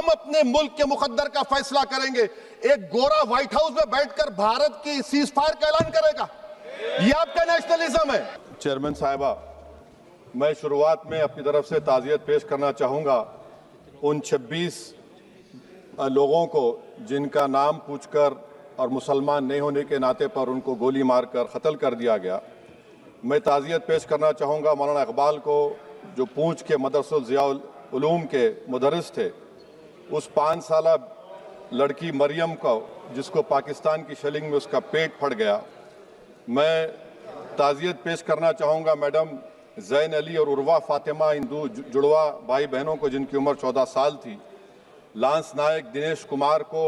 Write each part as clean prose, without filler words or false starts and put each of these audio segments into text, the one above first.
हम अपने मुल्क के मुकद्दर का फैसला करेंगे। एक गोरा व्हाइट हाउस में बैठकर भारत की सीज फायर का ऐलान करेगा? ये आपका नेशनलिज्म है? चेयरमैन साहिबा, मैं शुरुआत में अपनी तरफ से ताज़ियत पेश करना चाहूँगा उन 26 लोगों को जिनका नाम पूछकर और मुसलमान नहीं होने के नाते पर उनको गोली मारकर कत्ल कर दिया गया। मैं ताज़ियत पेश करना चाहूँगा मौलाना इकबाल को, जो पूंछ के मदरसुल ज़ियाउल उलूम के मुदर्रिस थे, उस 5 साला लड़की मरियम को जिसको पाकिस्तान की शेलिंग में उसका पेट फट गया। मैं ताज़ियत पेश करना चाहूँगा मैडम ज़ैन अली और उर्वा फातिमा, इन दो जुड़वा भाई बहनों को जिनकी उम्र 14 साल थी। लांस नायक दिनेश कुमार को,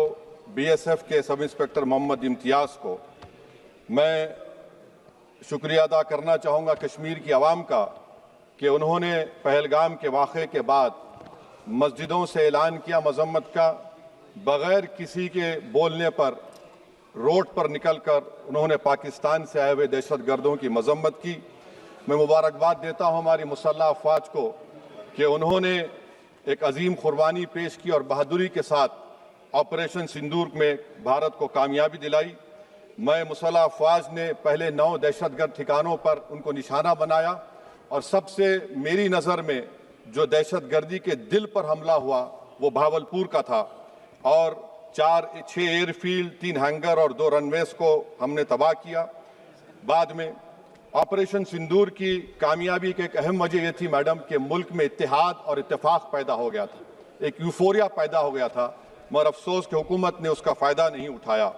बीएसएफ के सब इंस्पेक्टर मोहम्मद इम्तियाज़ को। मैं शुक्रिया अदा करना चाहूँगा कश्मीर की आवाम का कि उन्होंने पहलगाम के वाक़े के बाद मस्जिदों से ऐलान किया मजम्मत का, बग़ैर किसी के बोलने पर रोड पर निकलकर उन्होंने पाकिस्तान से आए हुए दहशतगर्दों की मजम्मत की। मैं मुबारकबाद देता हूँ हमारी मुसल्लह अफवाज को कि उन्होंने एक अजीम कुर्बानी पेश की और बहादुरी के साथ ऑपरेशन सिंदूर में भारत को कामयाबी दिलाई। मैं मुसल्लह अफवाज ने पहले 9 दहशतगर्द ठिकानों पर उनको निशाना बनाया और सबसे मेरी नज़र में जो दहशतगर्दी के दिल पर हमला हुआ वो भावलपुर का था और 6 एयरफील्ड, 3 हैंगर और 2 रनवेज को हमने तबाह किया। बाद में ऑपरेशन सिंदूर की कामयाबी की एक अहम वजह यह थी मैडम कि मुल्क में इत्तेहाद और इत्तेफाक पैदा हो गया था, एक यूफोरिया पैदा हो गया था, मगर अफसोस कि हुकूमत ने उसका फ़ायदा नहीं उठाया।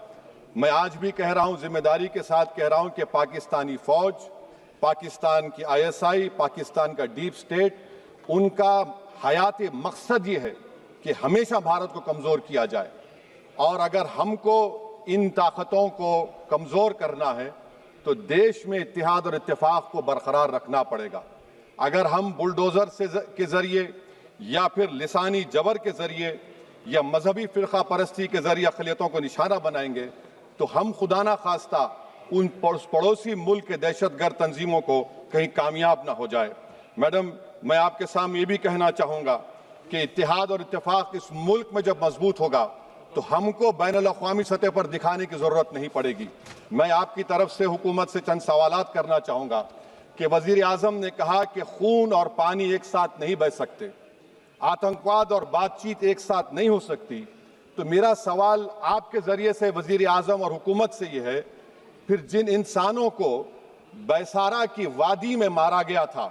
मैं आज भी कह रहा हूँ, जिम्मेदारी के साथ कह रहा हूँ कि पाकिस्तानी फ़ौज, पाकिस्तान की ISI, पाकिस्तान का डीप स्टेट, उनका हयाती मकसद ये है कि हमेशा भारत को कमज़ोर किया जाए और अगर हमको इन ताकतों को कमज़ोर करना है तो देश में इत्तेहाद और इत्तेफाक को बरकरार रखना पड़ेगा। अगर हम बुलडोज़र के ज़रिए या फिर लिसानी जबर के ज़रिए या मजहबी फ़िरक़ा परस्ती के ज़रिए अक़लियतों को निशाना बनाएंगे तो हम खुदा ना खास्ता उन पड़ोसी मुल्क के दहशतगर्द तंजीमों को कहीं कामयाब ना हो जाए। मैडम, मैं आपके सामने ये भी कहना चाहूँगा कि इत्तेहाद और इत्तेफाक इस मुल्क में जब मजबूत होगा तो हमको बैनुल-अक़वामी सतह पर दिखाने की ज़रूरत नहीं पड़ेगी। मैं आपकी तरफ से हुकूमत से चंद सवालात करना चाहूँगा कि वज़ीर आज़म ने कहा कि खून और पानी एक साथ नहीं बह सकते, आतंकवाद और बातचीत एक साथ नहीं हो सकती। तो मेरा सवाल आपके ज़रिए से वज़ीर आज़म और हुकूमत से ये है, फिर जिन इंसानों को बैसारा की वादी में मारा गया था,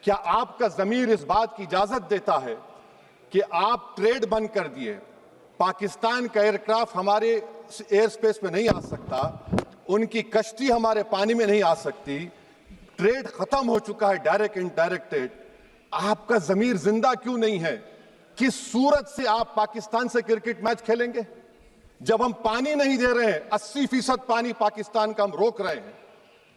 क्या आपका ज़मीर इस बात की इजाज़त देता है कि आप ट्रेड बंद कर दिए, पाकिस्तान का एयरक्राफ्ट हमारे एयर स्पेस में नहीं आ सकता, उनकी कश्ती हमारे पानी में नहीं आ सकती, ट्रेड खत्म हो चुका है डायरेक्ट इनडायरेक्टेड, आपका ज़मीर जिंदा क्यों नहीं है? किस सूरत से आप पाकिस्तान से क्रिकेट मैच खेलेंगे जब हम पानी नहीं दे रहे हैं? 80% पानी पाकिस्तान का हम रोक रहे हैं,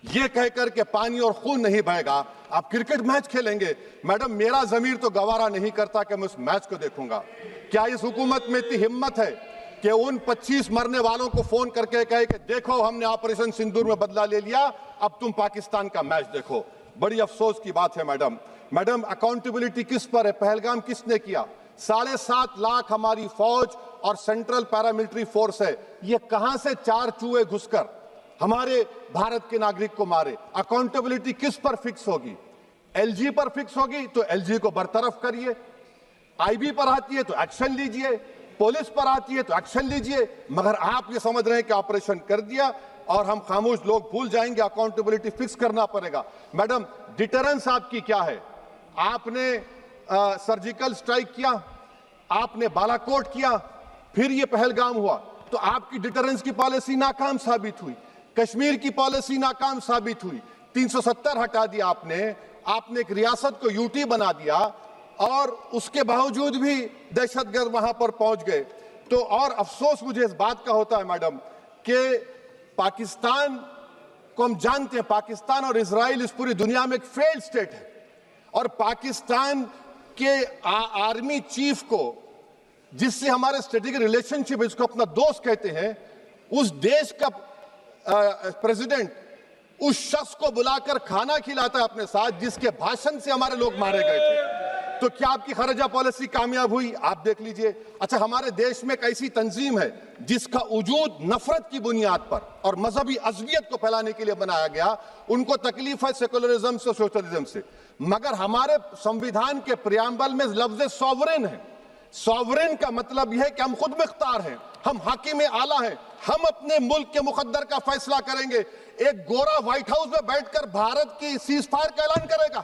ये कहकर के पानी और खून नहीं बहेगा, आप क्रिकेट मैच खेलेंगे? मैडम, मेरा ज़मीर तो गवारा नहीं करता कि मैं उस मैच को देखूंगा। क्या इस हुकूमत में इतनी हिम्मत है कि उन 25 मरने वालों को फोन करके कहे कि देखो हमने ऑपरेशन सिंदूर में बदला ले लिया, अब तुम पाकिस्तान का मैच देखो? बड़ी अफसोस की बात है मैडम, अकाउंटेबिलिटी किस पर है? पहलगाम किसने किया? 7.5 लाख हमारी फौज और सेंट्रल पैरामिलिट्री फोर्स है, ये कहां से 4 चूहे घुसकर हमारे भारत के नागरिक को मारे? अकाउंटेबिलिटी किस पर फिक्स होगी? LG पर फिक्स होगी तो LG को बरतरफ करिए, IB पर आती है तो एक्शन लीजिए, पुलिस पर आती है तो एक्शन लीजिए, मगर आप ये समझ रहे हैं कि ऑपरेशन कर दिया और हम खामोश लोग भूल जाएंगे। अकाउंटेबिलिटी फिक्स करना पड़ेगा। मैडम, डिटरेंस आपकी क्या है? आपने सर्जिकल स्ट्राइक किया, आपने बालाकोट किया, फिर ये पहलगाम हुआ, तो आपकी डिटरेंस की पॉलिसी नाकाम साबित हुई, कश्मीर की पॉलिसी नाकाम साबित हुई, 370 हटा दिया आपने एक रियासत को यूटी बना दिया और उसके बावजूद भी दहशतगर्द वहां पर पहुंच गए। तो और अफसोस मुझे इस बात का होता है मैडम कि पाकिस्तान को हम जानते हैं, पाकिस्तान और इजराइल इस पूरी दुनिया में एक फेल्ड स्टेट है और पाकिस्तान के आर्मी चीफ को, जिससे हमारे स्ट्रेटेजिक रिलेशनशिप है, इसको अपना दोस्त कहते हैं, उस देश का प्रेसिडेंट उस शख्स को बुलाकर खाना खिलाता है अपने साथ जिसके भाषण से हमारे लोग मारे गए थे। तो क्या आपकी खारजा पॉलिसी कामयाब हुई? आप देख लीजिए। अच्छा, हमारे देश में एक ऐसी तंजीम है जिसका वजूद नफरत की बुनियाद पर और मजहबी अज़वियत को फैलाने के लिए बनाया गया। उनको तकलीफ है सेकुलरिज्म से, सोशलिज्म से, मगर हमारे संविधान के प्रियम्बल में लफ्ज सॉवरेन है। सॉवरेन का मतलब यह है कि हम खुद मुख्तार हैं, हम हाकिम आला हैं, हम अपने मुल्क के मुकद्दर का फैसला करेंगे। एक गोरा व्हाइट हाउस में बैठकर भारत की सीज फायर का ऐलान करेगा?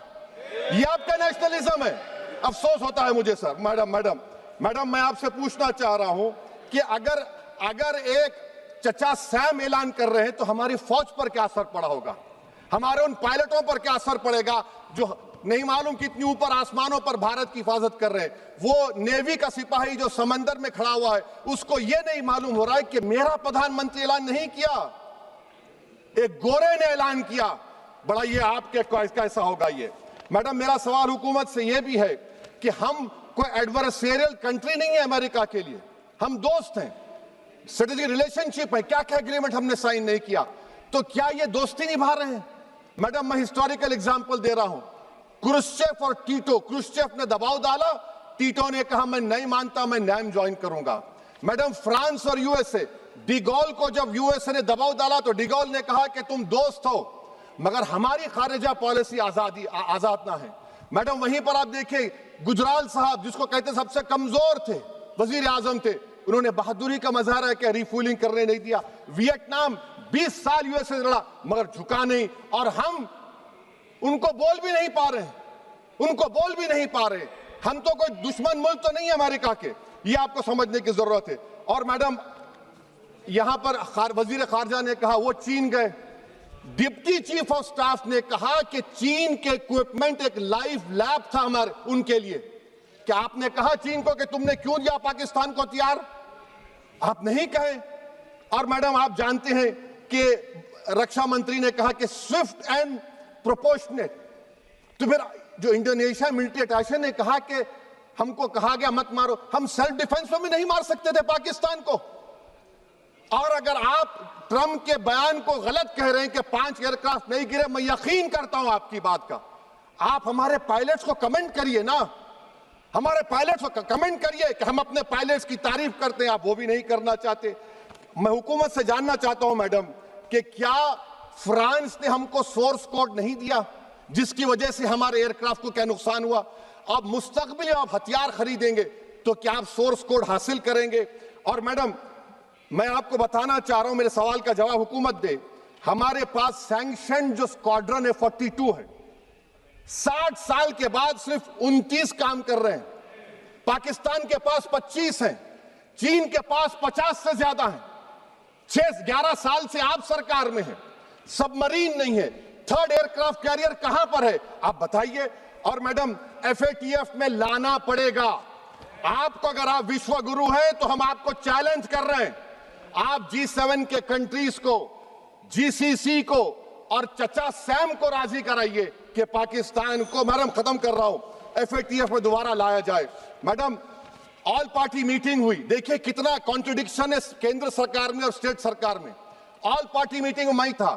ये आपका नेशनलिज्म है? अफसोस होता है मुझे सर। मैडम मैं आपसे पूछना चाह रहा हूं कि अगर एक चचा सैम ऐलान कर रहे हैं तो हमारी फौज पर क्या असर पड़ा होगा? हमारे उन पायलटों पर क्या असर पड़ेगा जो नहीं मालूम कितनी ऊपर आसमानों पर भारत की हिफाजत कर रहे हैं? वो नेवी का सिपाही जो समंदर में खड़ा हुआ है, उसको यह नहीं मालूम हो रहा है कि मेरा प्रधानमंत्री ऐलान नहीं किया, एक गोरे ने ऐलान किया। बड़ा ये आपके कैसा होगा ये? मैडम मेरा सवाल हुकूमत से यह भी है कि हम कोई एडवर्सेरियल कंट्री नहीं है अमेरिका के लिए, हम दोस्त हैं, स्ट्रेटेजिक रिलेशनशिप है। क्या क्या एग्रीमेंट हमने साइन नहीं किया, तो क्या ये दोस्ती निभा रहे हैं? मैडम मैं हिस्टोरिकल एग्जांपल दे रहा हूं, क्रुश्चेव और टीटो। क्रुश्चेव ने दबाव डाला, टीटो ने कहा मैं नहीं मानता, मैं नैम ज्वाइन करूंगा। मैडम फ्रांस और यूएसए, डिगोल को जब यूएसए ने दबाव डाला तो डिगोल ने कहा कि तुम दोस्त हो मगर हमारी खारिजा पॉलिसी आजाद ना है। मैडम वहीं पर आप देखिए गुजराल साहब, जिसको कहते सबसे कमजोर थे, वजीर आजम थे, उन्होंने बहादुरी का मजारा किया, रिफूलिंग करने नहीं दिया। वियतनाम 20 साल यूएसए से लड़ा मगर झुका नहीं, और हम उनको बोल भी नहीं पा रहे। हम तो कोई दुश्मन मुल्क तो नहीं है अमेरिका के, ये आपको समझने की जरूरत है। और मैडम यहां पर वजीर खारजा ने कहा वो चीन गए, डिप्टी चीफ ऑफ स्टाफ ने कहा कि चीन के इक्विपमेंट एक लाइव लैब था हमारे उनके लिए। क्या आपने कहा चीन को कि तुमने क्यों दिया पाकिस्तान को हथियार? आप नहीं कहे। और मैडम आप जानते हैं कि रक्षा मंत्री ने कहा कि स्विफ्ट एंड प्रोपोर्शनेट। तो फिर जो इंडोनेशिया मिलिट्री अटैचे ने कहा कि हमको कहा गया मत मारो, हम सेल्फ डिफेंस में भी नहीं मार सकते थे पाकिस्तान को। और अगर आप ट्रंप के बयान को गलत कह रहे हैं कि 5 एयरक्राफ्ट नहीं गिरे, मैं यकीन करता हूं आपकी बात का। आप हमारे पायलट्स को कमेंट करिए ना, हमारे पायलट्स को कमेंट करिए कि हम अपने पायलट्स की तारीफ करते हैं, आप वो भी नहीं करना चाहते। मैं हुकूमत से जानना चाहता हूं मैडम कि क्या फ्रांस ने हमको सोर्स कोड नहीं दिया जिसकी वजह से हमारे एयरक्राफ्ट को क्या नुकसान हुआ? अब मुस्तकबिल में आप हथियार खरीदेंगे तो क्या आप सोर्स कोड हासिल करेंगे? और मैडम मैं आपको बताना चाह रहा हूं, मेरे सवाल का जवाब हुकूमत दे। हमारे पास सैंक्शन जो स्क्वाड्रन है 42 है, 60 साल के बाद सिर्फ 29 काम कर रहे हैं। पाकिस्तान के पास 25 हैं, चीन के पास 50 से ज्यादा हैं। 11 साल से आप सरकार में हैं, सबमरीन नहीं है, थर्ड एयरक्राफ्ट कैरियर कहां पर है आप बताइए। और मैडम FATF में लाना पड़ेगा आपको। अगर आप विश्व गुरु हैं तो हम आपको चैलेंज कर रहे हैं, आप G7 के कंट्रीज को, GCC को और चचा सैम को राजी कराइए कि पाकिस्तान को, मैडम खत्म कर रहा हूं, FATF में दोबारा लाया जाए। मैडम ऑल पार्टी मीटिंग हुई, देखिए कितना कॉन्ट्रडिक्शन है केंद्र सरकार में और स्टेट सरकार में। ऑल पार्टी मीटिंग में था,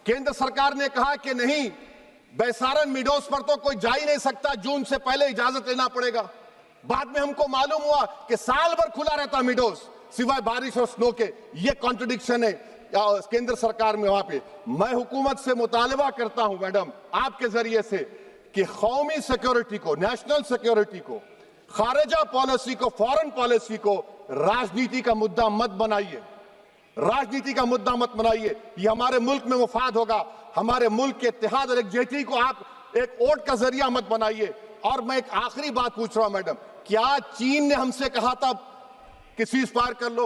केंद्र सरकार ने कहा कि नहीं, बैसारन मिडोस पर तो कोई जा ही नहीं सकता, जून से पहले इजाजत लेना पड़ेगा। बाद में हमको मालूम हुआ कि साल भर खुला रहता मिडोस सिवाय बारिश और स्नो के। ये कॉन्ट्रडिक्शन है केंद्र सरकार में। वहां पे मैं हुकूमत से मुतालबा करता हूं मैडम आपके जरिए से कि कौमी सिक्योरिटी को, नेशनल सिक्योरिटी को, खारिजा पॉलिसी को, फॉरेन पॉलिसी को राजनीति का मुद्दा मत बनाइए, राजनीति का मुद्दा मत बनाइए। ये हमारे मुल्क में मुफाद होगा, हमारे मुल्क के इत्तेहाद और एकजुटती को आप एक वोट का जरिया मत बनाइए। और मैं एक आखिरी बात पूछ रहा हूं मैडम, क्या चीन ने हमसे कहा था कि सीज फायर कर लो?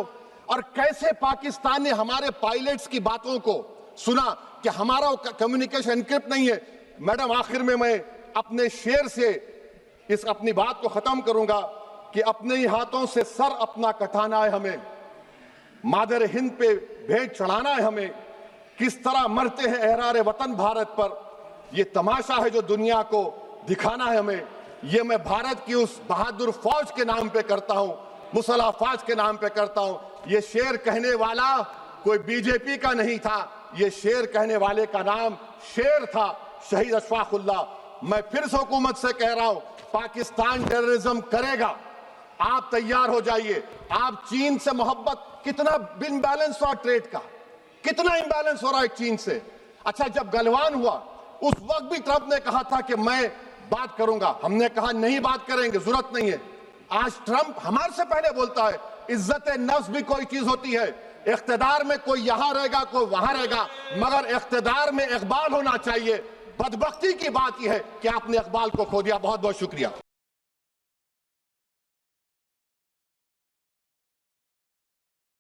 और कैसे पाकिस्तान ने हमारे पायलट्स की बातों को सुना कि हमारा कम्युनिकेशन एनक्रिप्ट नहीं है? मैडम आखिर में मैं अपने शेर से इस अपनी बात को खत्म करूंगा कि अपने ही हाथों से सर अपना कटाना है हमें, मादर हिंद पे भेंट चढ़ाना है हमें। किस तरह मरते हैं एहरारे वतन भारत पर, ये तमाशा है जो दुनिया को दिखाना है हमें। ये मैं भारत की उस बहादुर फौज के नाम पे करता हूं, मुसल्ह फौज के नाम पे करता हूं। ये शेर कहने वाला कोई बीजेपी का नहीं था, ये शेर कहने वाले का नाम शेर था, शहीद अशफाकुल्लाह। मैं फिर से हुकूमत से कह रहा हूं, पाकिस्तान टेररिज्म करेगा, आप तैयार हो जाइए। आप चीन से मोहब्बत, कितना इम्बैलेंस हुआ ट्रेड का, कितना इम्बैलेंस हो रहा है चीन से। अच्छा, जब गलवान हुआ उस वक्त भी ट्रंप ने कहा था कि मैं बात करूंगा, हमने कहा नहीं बात करेंगे, जरूरत नहीं है। आज ट्रंप हमारे से पहले बोलता है इज्जत नफ्स भी कोई चीज होती है। इख्तिदार में कोई यहां रहेगा, कोई वहां रहेगा, मगर इख्तिदार में इकबाल होना चाहिए। बदबख्ती की बात यह है कि आपने इकबाल को खो दिया। बहुत बहुत शुक्रिया।